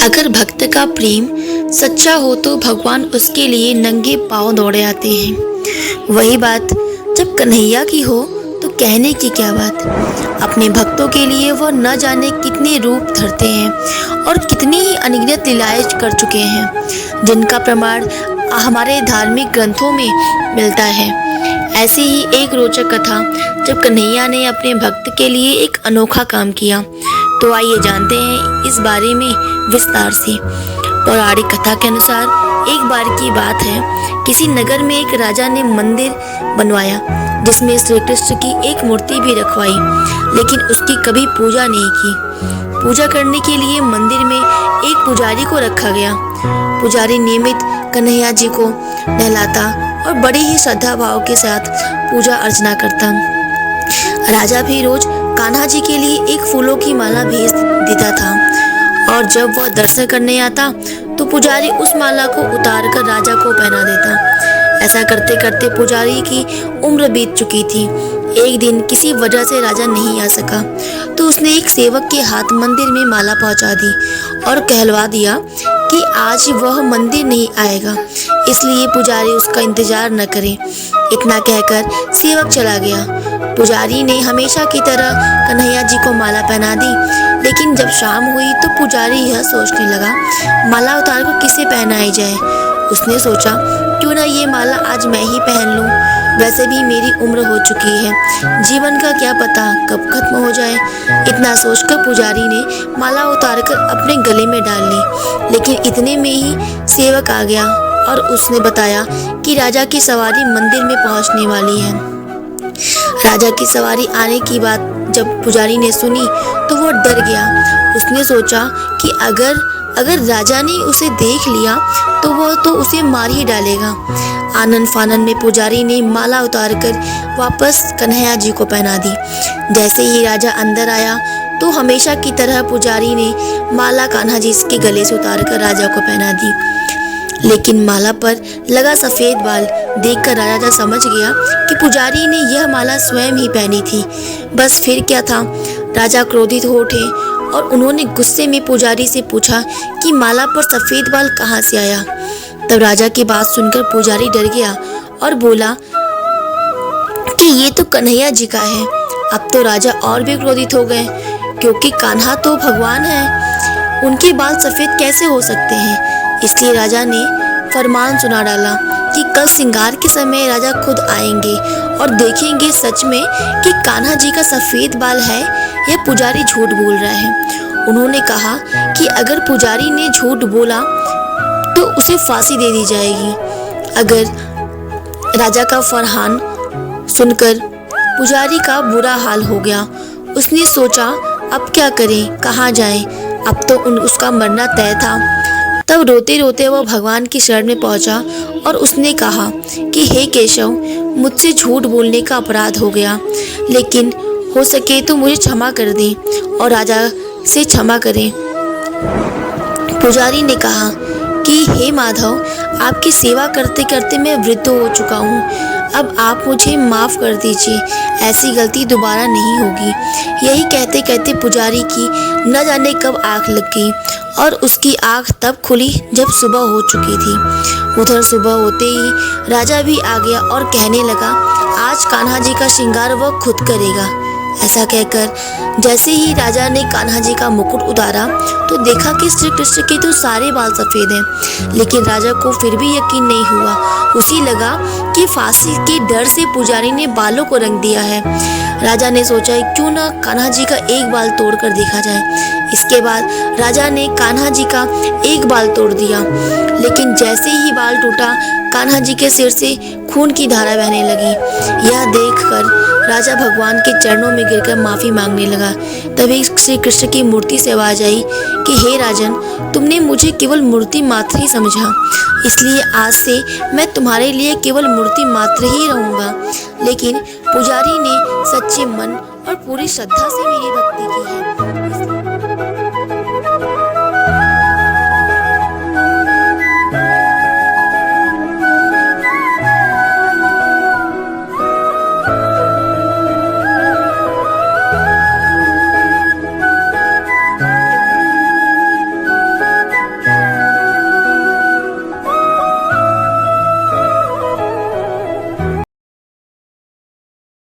अगर भक्त का प्रेम सच्चा हो तो भगवान उसके लिए नंगे पांव दौड़े आते हैं। वही बात जब कन्हैया की हो तो कहने की क्या बात। अपने भक्तों के लिए वह न जाने कितने रूप धरते हैं और कितनी ही अनगिनत लीलाएं कर चुके हैं, जिनका प्रमाण हमारे धार्मिक ग्रंथों में मिलता है। ऐसी ही एक रोचक कथा जब कन्हैया ने अपने भक्त के लिए एक अनोखा काम किया, तो आइए जानते हैं इस बारे में विस्तार से। पौराणिक कथा के अनुसार एक बार की बात है, किसी नगर में एक राजा ने मंदिर बनवाया जिसमें श्री कृष्ण की एक मूर्ति भी रखवाई, लेकिन उसकी कभी पूजा नहीं की। पूजा करने के लिए मंदिर में एक पुजारी को रखा गया। पुजारी नियमित कन्हैया जी को नहलाता और बड़े ही श्रद्धा भाव के साथ पूजा अर्चना करता। राजा भी रोज कान्हा जी के लिए एक फूलों की माला भेज देता था, और जब वह दर्शन करने आता तो पुजारी उस माला को उतार कर राजा को पहना देता। ऐसा करते करते पुजारी की उम्र बीत चुकी थी। एक दिन किसी वजह से राजा नहीं आ सका, तो उसने एक सेवक के हाथ मंदिर में माला पहुंचा दी और कहलवा दिया कि आज वह मंदिर नहीं आएगा, इसलिए पुजारी उसका इंतजार न करे। इतना कहकर सेवक चला गया। पुजारी ने हमेशा की तरह कन्हैया जी को माला पहना दी, लेकिन जब शाम हुई तो पुजारी यह सोचने लगा, माला उतार को किसे पहनाई जाए। उसने सोचा, क्यों ना ये माला आज मैं ही पहन लूं, वैसे भी मेरी उम्र हो चुकी है, जीवन का क्या पता कब खत्म हो जाए। इतना सोचकर पुजारी ने माला उतारकर अपने गले में डाल ली, लेकिन इतने में ही सेवक आ गया और उसने बताया कि राजा की सवारी मंदिर में पहुंचने वाली है। राजा की सवारी आने की बात जब पुजारी ने सुनी तो वो डर गया। उसने सोचा कि अगर राजा ने उसे देख लिया तो वो तो उसे मार ही डालेगा। आनन फानन में पुजारी ने माला उतारकर वापस कन्हैया जी को पहना दी। जैसे ही राजा अंदर आया तो हमेशा की तरह पुजारी ने माला कान्हा जी के गले से उतारकर राजा को पहना दी, लेकिन माला पर लगा सफेद बाल देखकर राजा समझ गया कि पुजारी ने यह माला स्वयं ही पहनी थी। बस फिर क्या था, राजा क्रोधित हो उठे और उन्होंने गुस्से में पुजारी से पूछा कि माला पर सफेद बाल कहाँ से आया। तब राजा की बात सुनकर पुजारी डर गया और बोला कि ये तो कन्हैया जी का है। अब तो राजा और भी क्रोधित हो गए, क्योंकि कान्हा तो भगवान है, उनके बाल सफेद कैसे हो सकते हैं। इसलिए राजा ने फरमान सुना डाला कि कल श्रृंगार के समय राजा खुद आएंगे और देखेंगे सच में कि कान्हा जी का सफेद बाल है या पुजारी झूठ बोल रहा है। उन्होंने कहा कि अगर पुजारी ने झूठ बोला तो उसे फांसी दे दी जाएगी। अगर राजा का फरमान सुनकर पुजारी का बुरा हाल हो गया। उसने सोचा, अब क्या करें, कहाँ जाएं? अब तो उसका मरना तय था। तब रोते रोते वह भगवान की शरण में पहुंचा और उसने कहा कि हे केशव, मुझसे झूठ बोलने का अपराध हो गया, लेकिन हो सके तो मुझे क्षमा कर दें और राजा से क्षमा करें। पुजारी ने कहा कि हे माधव, आपकी सेवा करते करते मैं वृद्ध हो चुका हूँ, अब आप मुझे माफ़ कर दीजिए, ऐसी गलती दोबारा नहीं होगी। यही कहते कहते पुजारी की न जाने कब आँख लग गई और उसकी आँख तब खुली जब सुबह हो चुकी थी। उधर सुबह होते ही राजा भी आ गया और कहने लगा, आज कान्हा जी का श्रृंगार वह खुद करेगा। ऐसा कहकर जैसे ही राजा ने कान्हा जी का मुकुट उतारा तो देखा कि श्री कृष्ण के तो सारे बाल सफ़ेद हैं, लेकिन राजा को फिर भी यकीन नहीं हुआ। उसे लगा कि फांसी के डर से पुजारी ने बालों को रंग दिया है। राजा ने सोचा, क्यों ना कान्हा जी का एक बाल तोड़कर देखा जाए। इसके बाद राजा ने कान्हा जी का एक बाल तोड़ दिया, लेकिन जैसे ही बाल टूटा कान्हा जी के सिर से खून की धारा बहने लगी। यह देखकर राजा भगवान के चरणों में गिरकर माफ़ी मांगने लगा। तभी श्री कृष्ण की मूर्ति से आवाज़ आई कि हे राजन, तुमने मुझे केवल मूर्ति मात्र ही समझा, इसलिए आज से मैं तुम्हारे लिए केवल मूर्ति मात्र ही रहूँगा। लेकिन पुजारी ने सच्चे मन और पूरी श्रद्धा से मेरी भक्ति की है।